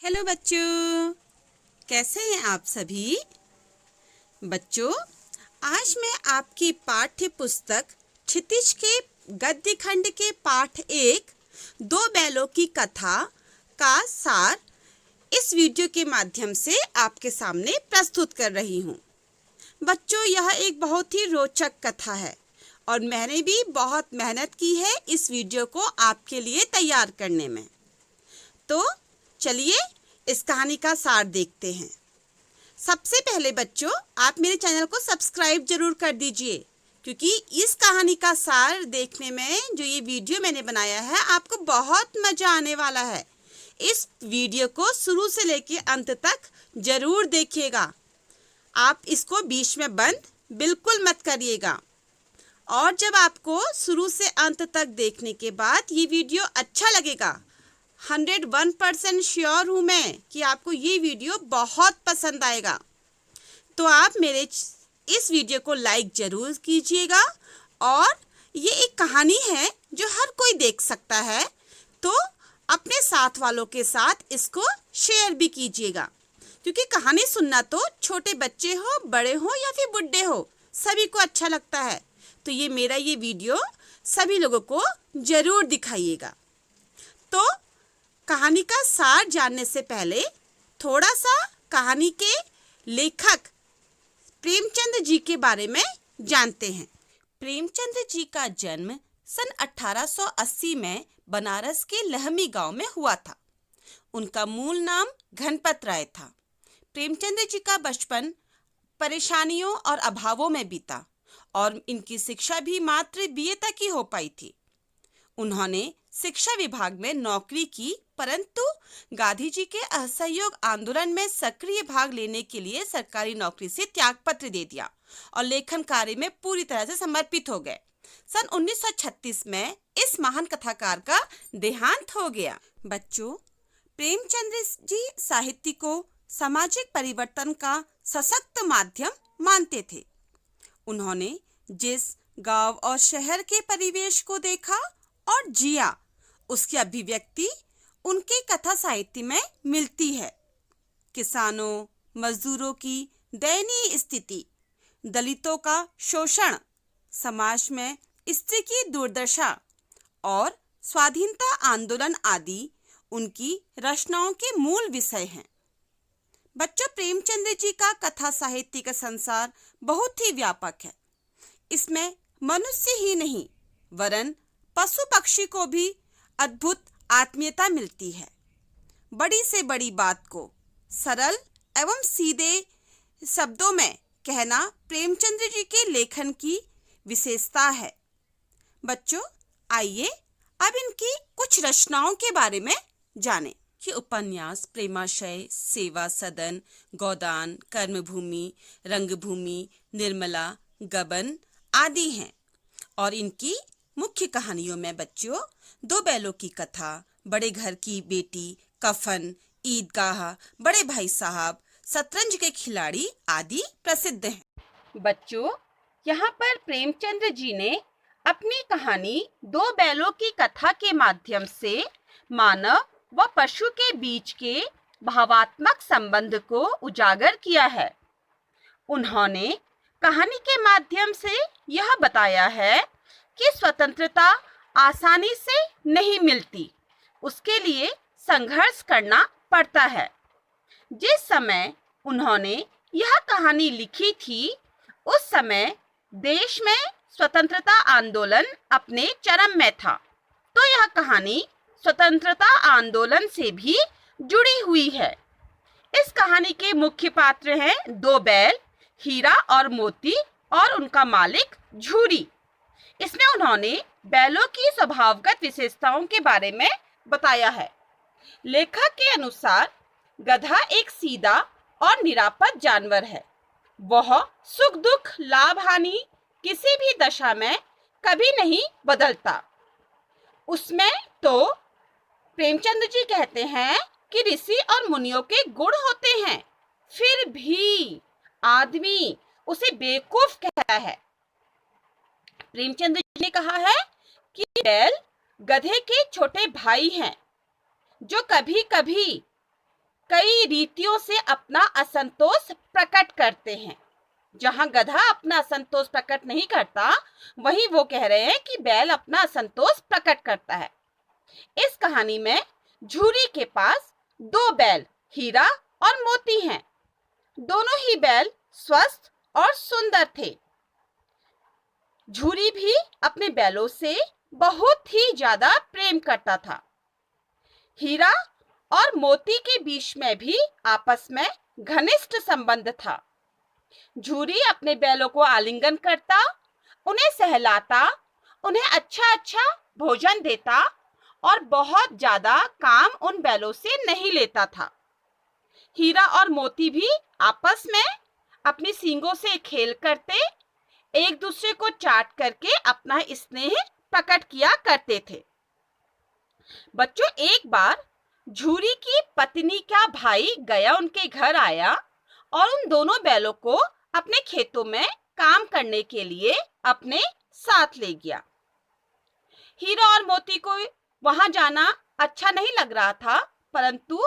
Hello बच्चों, कैसे हैं आप सभी? बच्चों, आज मैं आपकी पाठ्य पुस्तक क्षितिज के गद्य खंड के पाठ 1 दो बैलों की कथा का सार इस वीडियो के माध्यम से आपके सामने प्रस्तुत कर रही हूँ। बच्चों, यह एक बहुत ही रोचक कथा है और मैंने भी बहुत मेहनत की है इस वीडियो को आपके लिए तैयार करने में। तो चलिए इस कहानी का सार देखते हैं। सबसे पहले बच्चों, आप मेरे चैनल को सब्सक्राइब जरूर कर दीजिए, क्योंकि इस कहानी का सार देखने में जो ये वीडियो मैंने बनाया है आपको बहुत मजा आने वाला है। इस वीडियो को शुरू से लेकर अंत तक जरूर देखिएगा। आप इसको बीच में बंद बिल्कुल मत करिएगा। और जब आपको शुरू से अंत तक देखने के बाद ये वीडियो अच्छा लगेगा, 101% श्योर हूँ मैं कि आपको ये वीडियो बहुत पसंद आएगा। तो आप मेरे इस वीडियो को लाइक ज़रूर कीजिएगा। और ये एक कहानी है जो हर कोई देख सकता है, तो अपने साथ वालों के साथ इसको शेयर भी कीजिएगा, क्योंकि कहानी सुनना तो छोटे बच्चे हो, बड़े हो या फिर बुढ़े हो, सभी को अच्छा लगता है। तो ये मेरा ये वीडियो सभी लोगों को ज़रूर दिखाइएगा। तो कहानी का सार जानने से पहले थोड़ा सा कहानी के लेखक प्रेमचंद जी के बारे में जानते हैं। प्रेमचंद जी का जन्म सन 1880 में बनारस के लहमी गांव में हुआ था। उनका मूल नाम घनपत राय था। प्रेमचंद जी का बचपन परेशानियों और अभावों में बीता और इनकी शिक्षा भी मात्र बीए तक ही हो पाई थी। उन्होंने शिक्षा विभाग में नौकरी की, परंतु गांधी जी के असहयोग आंदोलन में सक्रिय भाग लेने के लिए सरकारी नौकरी से त्यागपत्र दे दिया और लेखन कार्य में पूरी तरह से समर्पित हो गए। सन 1936 में इस महान कथाकार का देहांत हो गया। बच्चों, प्रेमचंद जी साहित्य को सामाजिक परिवर्तन का सशक्त माध्यम मानते थे। उन्होंने जिस गांव और शहर के परिवेश को देखा और जिया, उसकी अभिव्यक्ति उनके कथा साहित्य में मिलती है। किसानों, मजदूरों की दयनीय स्थिति, दलितों का शोषण, समाज में स्त्री की दुर्दशा और स्वाधीनता आंदोलन आदि उनकी रचनाओं के मूल विषय हैं। बच्चों, प्रेमचंद जी का कथा साहित्य का संसार बहुत ही व्यापक है। इसमें मनुष्य ही नहीं वरन पशु पक्षी को भी अद्भुत आत्मीयता मिलती है। बड़ी से बड़ी बात को सरल एवं सीधे शब्दों में कहना प्रेमचंद जी के लेखन की विशेषता है। बच्चों, आइए अब इनकी कुछ रचनाओं के बारे में जानें। कि उपन्यास प्रेमाशय, सेवा सदन, गोदान, कर्मभूमि, रंगभूमि, निर्मला, गबन आदि हैं। और इनकी मुख्य कहानियों में बच्चों दो बैलों की कथा, बड़े घर की बेटी, कफन, ईदगाह, बड़े भाई साहब, शतरंज के खिलाड़ी आदि प्रसिद्ध हैं। बच्चों, यहाँ पर प्रेमचंद जी ने अपनी कहानी दो बैलों की कथा के माध्यम से मानव व पशु के बीच के भावात्मक संबंध को उजागर किया है। उन्होंने कहानी के माध्यम से यह बताया है कि स्वतंत्रता आसानी से नहीं मिलती, उसके लिए संघर्ष करना पड़ता है। जिस समय उन्होंने यह कहानी लिखी थी, उस समय देश में स्वतंत्रता आंदोलन अपने चरम में था। तो यह कहानी स्वतंत्रता आंदोलन से भी जुड़ी हुई है। इस कहानी के मुख्य पात्र हैं दो बैल, हीरा और मोती, और उनका मालिक झूरी। इसमें उन्होंने बैलों की स्वभावगत विशेषताओं के बारे में बताया है। लेखक के अनुसार गधा एक सीधा और निरापद जानवर है। वह सुख दुख, लाभ हानि किसी भी दशा में कभी नहीं बदलता। उसमें तो प्रेमचंद जी कहते हैं कि ऋषि और मुनियों के गुण होते हैं, फिर भी आदमी उसे बेवकूफ कहता है। प्रेमचंद जी ने कहा है कि बैल गधे के छोटे भाई हैं, जो कभी कभी कई रीतियों से अपना असंतोष प्रकट करते हैं। जहां गधा अपना असंतोष प्रकट नहीं करता, वहीं वो कह रहे हैं कि बैल अपना असंतोष प्रकट करता है। इस कहानी में झूरी के पास दो बैल हीरा और मोती हैं। दोनों ही बैल स्वस्थ और सुंदर थे। झूरी भी अपने बैलों से बहुत ही ज्यादा प्रेम करता था। हीरा और मोती के बीच में भी आपस में घनिष्ठ संबंध था। झूरी अपने बैलों को आलिंगन करता, उन्हें सहलाता, उन्हें अच्छा अच्छा भोजन देता और बहुत ज्यादा काम उन बैलों से नहीं लेता था। हीरा और मोती भी आपस में अपनी सींगों से खेल करते, एक दूसरे को चाट करके अपना स्नेह प्रकट किया करते थे। बच्चों, एक बार झूरी की पत्नी का भाई गया उनके घर आया और उन दोनों बैलों को अपने खेतों में काम करने के लिए अपने साथ ले गया। हीरा और मोती को वहां जाना अच्छा नहीं लग रहा था, परंतु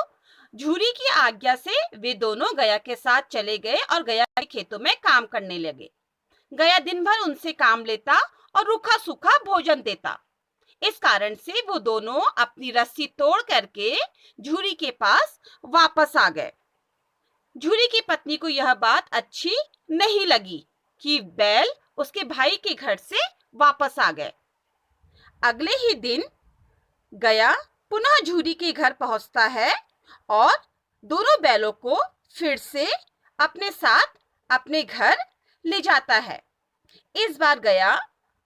झूरी की आज्ञा से वे दोनों गया के साथ चले गए और गया के खेतों में काम करने लगे। गया दिन भर उनसे काम लेता और रूखा सूखा भोजन देता। इस कारण से वो दोनों अपनी रस्सी तोड़ करके झूरी के पास वापस आ गए। झूरी की पत्नी को यह बात अच्छी नहीं लगी कि बैल उसके भाई के घर से वापस आ गए। अगले ही दिन गया पुनः झूरी के घर पहुंचता है और दोनों बैलों को फिर से अपने साथ अपने घर ले जाता है। इस बार गया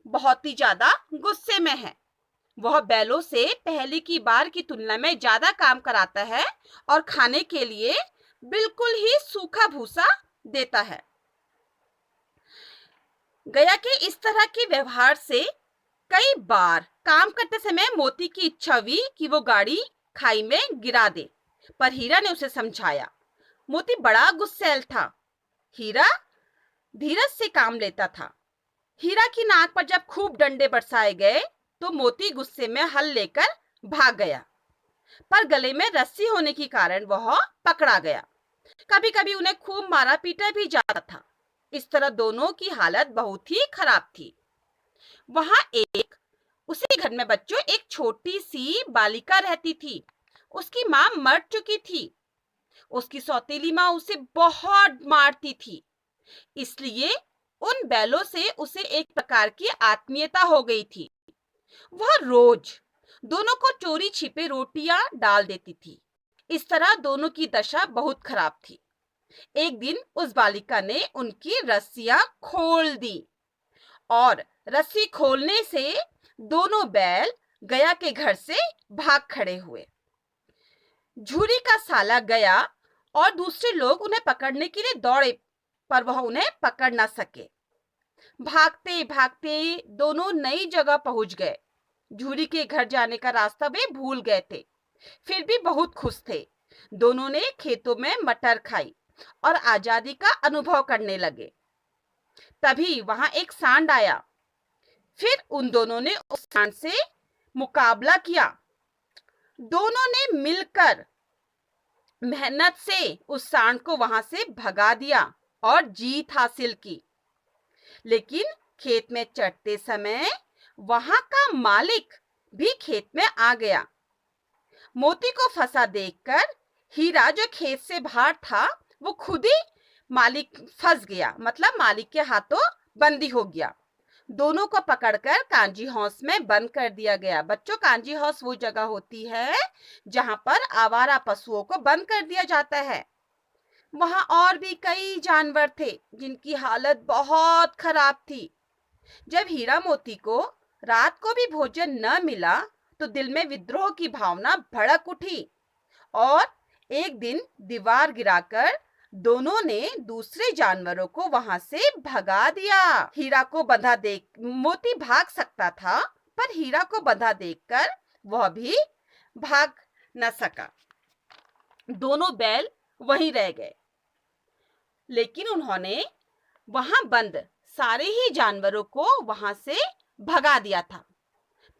बहुत ही ज्यादा गुस्से में है। वह बैलों से पहले की बार की तुलना में ज्यादा काम कराता है और खाने के लिए बिल्कुल ही सूखा भूसा देता है। गया के इस तरह के व्यवहार से कई बार काम करते समय मोती की इच्छा हुई कि वो गाड़ी खाई में गिरा दे, पर हीरा ने उसे समझाया। मोती बड़ा गुस्सैल था। हीरा धीरज से काम लेता था। हीरा की नाक पर जब खूब डंडे बरसाए गए तो मोती गुस्से में हल लेकर भाग गया, पर गले में रस्सी होने के कारण वह पकड़ा गया। कभी कभी उन्हें खूब मारा पीटा भी जाता था। इस तरह दोनों की हालत बहुत ही खराब थी। वहां उसी घर में बच्चों एक छोटी सी बालिका रहती थी। उसकी माँ मर चुकी थी। उसकी सौतेली माँ उसे बहुत मारती थी, इसलिए उन बैलों से उसे एक प्रकार की आत्मीयता हो गई थी। वह रोज दोनों को चोरी छिपे रोटियां डाल देती थी। इस तरह दोनों की दशा बहुत खराब थी। एक दिन उस बालिका ने उनकी रस्सियां खोल दी और रस्सी खोलने से दोनों बैल गया के घर से भाग खड़े हुए। झूरी का साला गया और दूसरे लोग उन्हें पकड़ने के लिए दौड़े, पर वह उन्हें पकड़ ना सके। भागते भागते दोनों नई जगह पहुंच गए। झूरी के घर जाने का रास्ता वे भूल गए थे, फिर भी बहुत खुश थे। दोनों ने खेतों में मटर खाई और आजादी का अनुभव करने लगे। तभी वहां एक सांड आया। फिर उन दोनों ने उस सांड से मुकाबला किया। दोनों ने मिलकर मेहनत से उस सांड को वहां से भगा दिया और जीत हासिल की। लेकिन खेत में चढ़ते समय वहां का मालिक भी खेत में आ गया। मोती को फंसा देखकर हीरा, जो खेत से बाहर था, वो खुद ही मालिक फंस गया, मतलब मालिक के हाथों बंदी हो गया। दोनों को पकड़कर कांजी हाउस में बंद कर दिया गया। बच्चों, कांजी हाउस वो जगह होती है जहां पर आवारा पशुओं को बंद कर दिया जाता है। वहां और भी कई जानवर थे जिनकी हालत बहुत खराब थी। जब हीरा मोती को रात को भी भोजन न मिला तो दिल में विद्रोह की भावना भड़क उठी और एक दिन दीवार गिराकर दोनों ने दूसरे जानवरों को वहां से भगा दिया। हीरा को बंधा देख मोती भाग सकता था, पर हीरा को बंधा देखकर वह भी भाग न सका। दोनों बैल वहीं रह गए, लेकिन उन्होंने वहां बंद सारे ही जानवरों को वहां से भगा दिया था।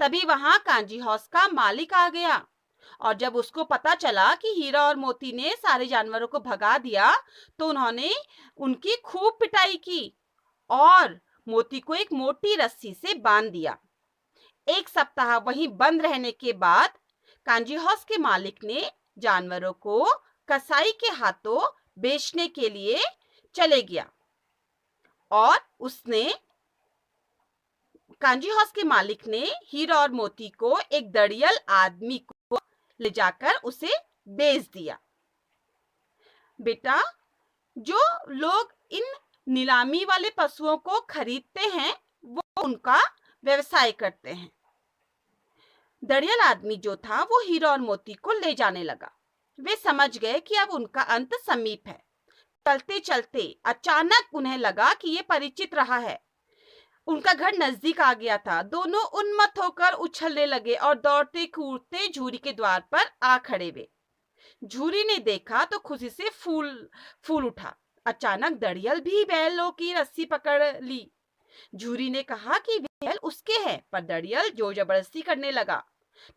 तभी वहां कांजी हाउस का मालिक आ गया। और जब उसको पता चला कि हीरा और मोती ने सारे जानवरों को भगा दिया तो उन्होंने उनकी खूब पिटाई की और मोती को एक मोटी रस्सी से बांध दिया। 1 सप्ताह वहीं बंद रहने के बाद कांजी हाउस के मालिक ने जानवरों को कसाई के हाथों बेचने के लिए चले गया और कांजी हाउस के मालिक ने हीरा और मोती को एक दड़ियल आदमी को ले जाकर उसे बेच दिया। बेटा, जो लोग इन नीलामी वाले पशुओं को खरीदते हैं वो उनका व्यवसाय करते हैं। दड़ियल आदमी जो था वो हीरा और मोती को ले जाने लगा। वे समझ गए कि अब उनका अंत समीप है। चलते चलते अचानक उन्हें लगा कि ये परिचित रहा है। उनका घर नजदीक आ गया था। दोनों उन्मत्त होकर उछलने लगे और दौड़ते कूदते झूरी के द्वार पर आ खड़े हुए। झूरी ने देखा तो खुशी से फूल उठा। अचानक दड़ियल भी बैलों की रस्सी पकड़ ली। झूरी ने कहा कि बैल उसके हैं, पर दड़ियल जोर जबरदस्ती करने लगा।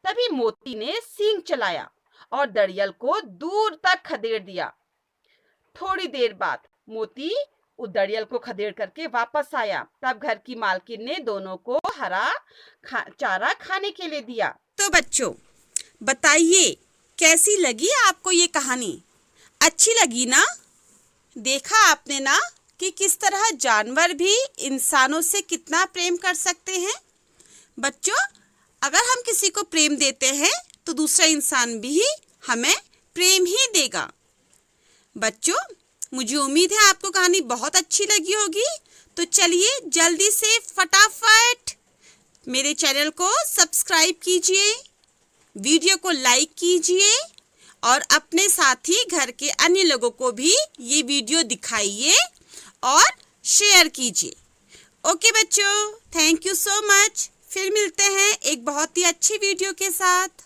तभी मोती ने सींग चलाया और दड़ियल को दूर तक खदेड़ दिया। थोड़ी देर बाद मोती उस दड़ियल को खदेड़ करके वापस आया। तब घर की मालकिन ने दोनों को हरा चारा खाने के लिए दिया। तो बच्चों, बताइए कैसी लगी आपको ये कहानी? अच्छी लगी ना? देखा आपने ना कि किस तरह जानवर भी इंसानों से कितना प्रेम कर सकते हैं। बच्चों, अगर हम किसी को प्रेम देते हैं तो दूसरा इंसान भी हमें प्रेम ही देगा। बच्चों, मुझे उम्मीद है आपको कहानी बहुत अच्छी लगी होगी। तो चलिए जल्दी से फटाफट मेरे चैनल को सब्सक्राइब कीजिए, वीडियो को लाइक कीजिए और अपने साथी घर के अन्य लोगों को भी ये वीडियो दिखाइए और शेयर कीजिए। ओके बच्चों, थैंक यू सो मच। फिर मिलते हैं एक बहुत ही अच्छी वीडियो के साथ।